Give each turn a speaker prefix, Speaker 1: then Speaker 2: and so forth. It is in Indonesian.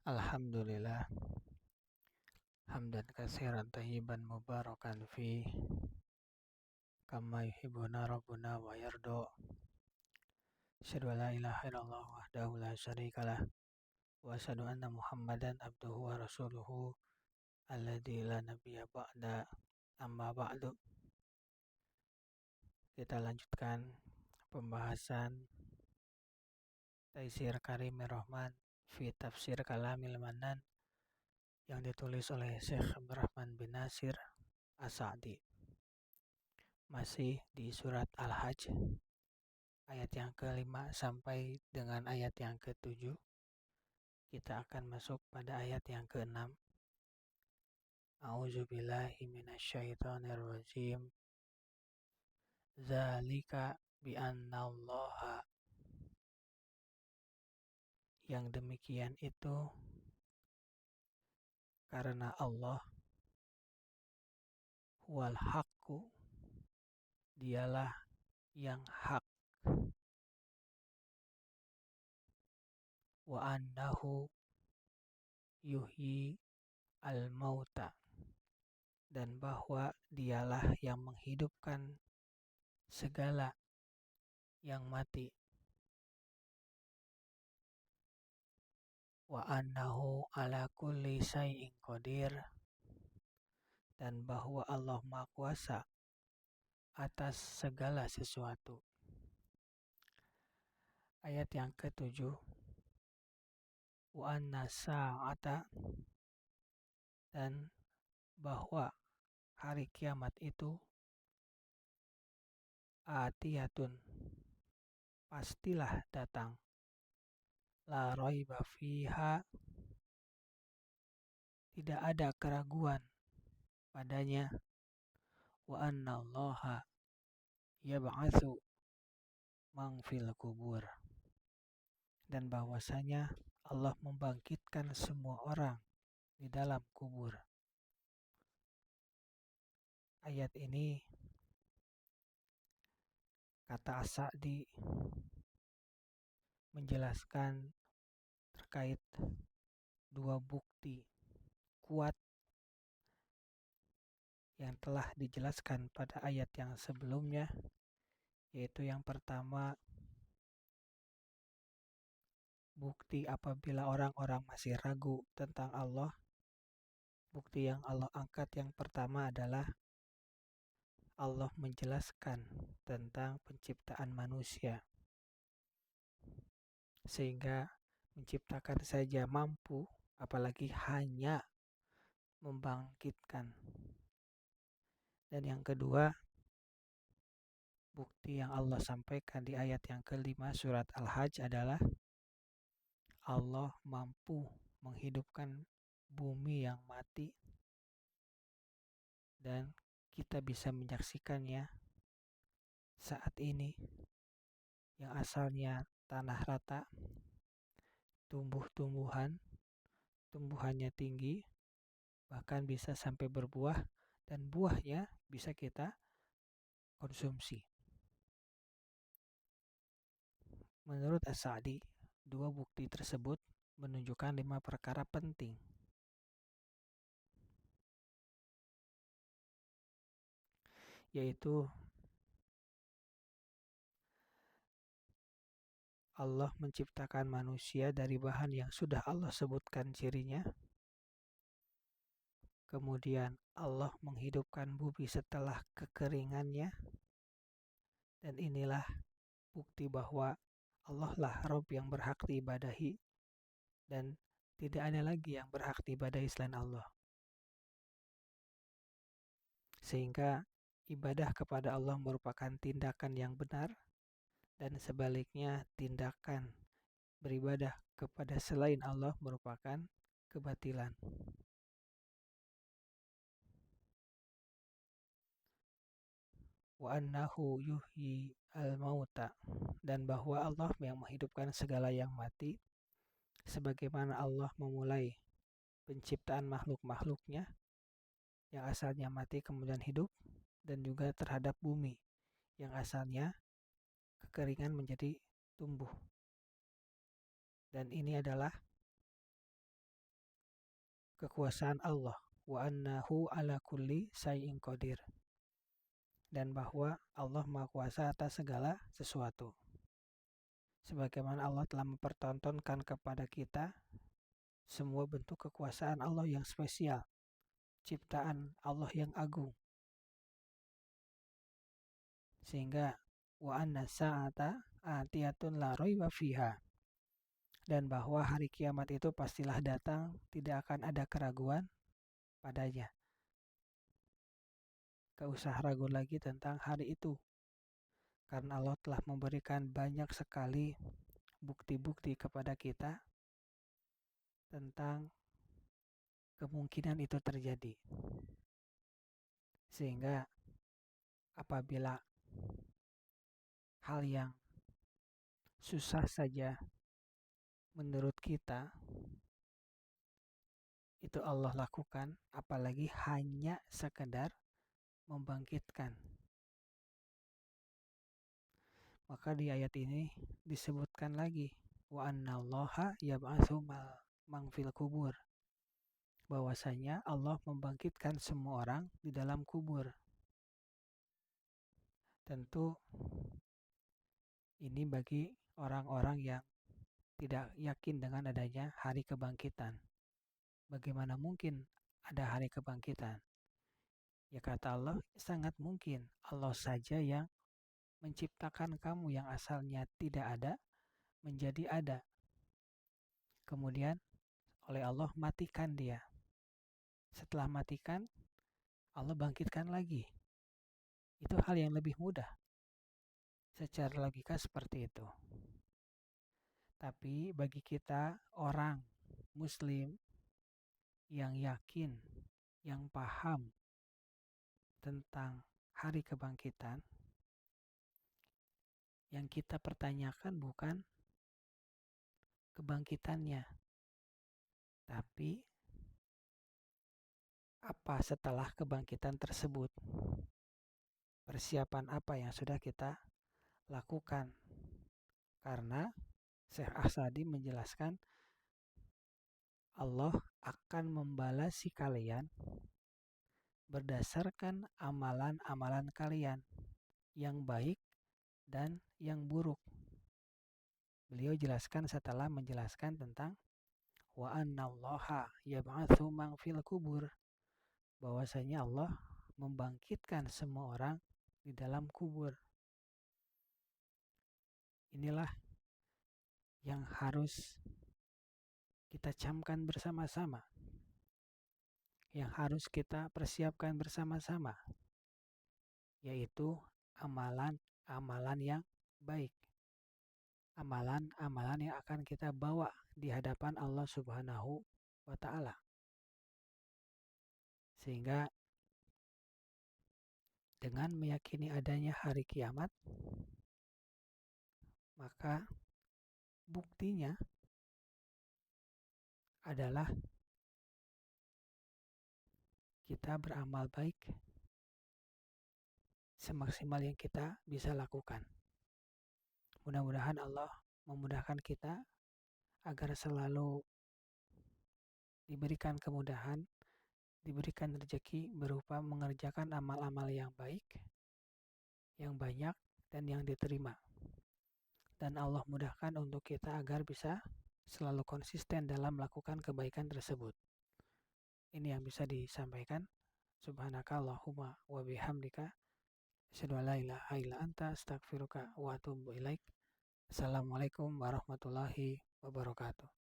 Speaker 1: Alhamdulillah, hamdan katsiran thayyiban mubarakan fi kama yuhibbuna rabbuna wa yarda. Asyhadu an la ilaha illallah wahdahu la syarikalah wa asyhadu anna Muhammadan abduhu wa rasuluhu alladzi la nabiyya ba'da. Amma ba'du. Kita lanjutkan pembahasan Taisir Karimir Rahman fi Tafsir Kalamil Mannan yang ditulis oleh Syekh Abdurrahman bin Nasir As-Sa'di. Masih di surat Al-Hajj ayat yang ke-5 sampai dengan ayat yang ke-7. Kita akan masuk pada ayat yang ke-6. A'udzubillahi minasyaitonirrajim. Zalika bi'annallaha. Yang demikian itu karena Allah huwal haqqu, dialah yang hak, wa annahu yuhyi al-mauta, dan bahwa dialah yang menghidupkan segala yang mati, wa annahu ala kulli syai'in qadir, dan bahwa Allah Maha Kuasa atas segala sesuatu. Ayat yang ke-7, wa anna sa'ata, dan bahwa hari kiamat itu atiyatun, pastilah datang, la raiba fiha, tidak ada keraguan padanya, wa anna allaha yab'atsu man fil kubur, dan bahwasanya Allah membangkitkan semua orang di dalam kubur. Ayat ini kata As-Sa'di menjelaskan terkait dua bukti kuat yang telah dijelaskan pada ayat yang sebelumnya, yaitu yang pertama, bukti apabila orang-orang masih ragu tentang Allah. Bukti yang Allah angkat yang pertama adalah Allah menjelaskan tentang penciptaan manusia, sehingga menciptakan saja mampu, apalagi hanya membangkitkan. Dan yang kedua, bukti yang Allah sampaikan di ayat yang ke-5 surat Al-Hajj adalah Allah mampu menghidupkan bumi yang mati, dan kita bisa menyaksikannya saat ini, yang asalnya tanah rata, tumbuhannya tinggi, bahkan bisa sampai berbuah, dan buahnya bisa kita konsumsi. Menurut As-Sa'di, dua bukti tersebut menunjukkan 5 perkara penting. Yaitu Allah menciptakan manusia dari bahan yang sudah Allah sebutkan cirinya. Kemudian Allah menghidupkan bumi setelah kekeringannya. Dan inilah bukti bahwa Allah lah Rabb yang berhak diibadahi, dan tidak ada lagi yang berhak diibadahi selain Allah. Sehingga ibadah kepada Allah merupakan tindakan yang benar, dan sebaliknya tindakan beribadah kepada selain Allah merupakan kebatilan. Wa annahu yuhyi al-mauta, dan bahwa Allah yang menghidupkan segala yang mati, sebagaimana Allah memulai penciptaan makhluk-makhluknya yang asalnya mati kemudian hidup, dan juga terhadap bumi yang asalnya kekeringan menjadi tumbuh. Dan ini adalah kekuasaan Allah, wa annahu ala kulli syai'in qadir, dan bahwa Allah Maha Kuasa atas segala sesuatu. Sebagaimana Allah telah mempertontonkan kepada kita semua bentuk kekuasaan Allah yang spesial, ciptaan Allah yang agung. Sehingga wa anna sa'ata atiyatun la raiba fiha, dan bahwa hari kiamat itu pastilah datang, tidak akan ada keraguan padanya. Gak usah ragu lagi tentang hari itu, karena Allah telah memberikan banyak sekali bukti-bukti kepada kita tentang kemungkinan itu terjadi. Sehingga apabila hal yang susah saja menurut kita itu Allah lakukan, apalagi hanya sekedar membangkitkan. Maka di ayat ini disebutkan lagi wa annallaha yab'atsu man fil kubur, bahwasanya Allah membangkitkan semua orang di dalam kubur. Tentu ini bagi orang-orang yang tidak yakin dengan adanya hari kebangkitan. Bagaimana mungkin ada hari kebangkitan? Ya kata Allah, sangat mungkin. Allah saja yang menciptakan kamu yang asalnya tidak ada menjadi ada. Kemudian oleh Allah matikan dia. Setelah matikan, Allah bangkitkan lagi. Itu hal yang lebih mudah. Secara logika seperti itu. Tapi bagi kita orang Muslim yang yakin, yang paham tentang hari kebangkitan, yang kita pertanyakan bukan kebangkitannya, tapi apa setelah kebangkitan tersebut. Persiapan apa yang sudah kita lakukan. Karena Syekh Asadi menjelaskan Allah akan membalasi kalian berdasarkan amalan-amalan kalian yang baik dan yang buruk. Beliau jelaskan setelah menjelaskan tentang wa annallaha yab'atsu man fil kubur, bahwasanya Allah membangkitkan semua orang di dalam kubur. Inilah yang harus kita camkan bersama-sama, yang harus kita persiapkan bersama-sama, yaitu amalan-amalan yang baik, amalan-amalan yang akan kita bawa di hadapan Allah Subhanahu wa Ta'ala. Sehingga dengan meyakini adanya hari kiamat, maka buktinya adalah kita beramal baik semaksimal yang kita bisa lakukan. Mudah-mudahan Allah memudahkan kita agar selalu diberikan kemudahan, diberikan rezeki berupa mengerjakan amal-amal yang baik, yang banyak, dan yang diterima. Dan Allah mudahkan untuk kita agar bisa selalu konsisten dalam melakukan kebaikan tersebut. Ini yang bisa disampaikan. Subhanakallahumma wa bihamdika asyhadu an la ilaha illa anta astaghfiruka wa atubu ilaik. Assalamualaikum warahmatullahi wabarakatuh.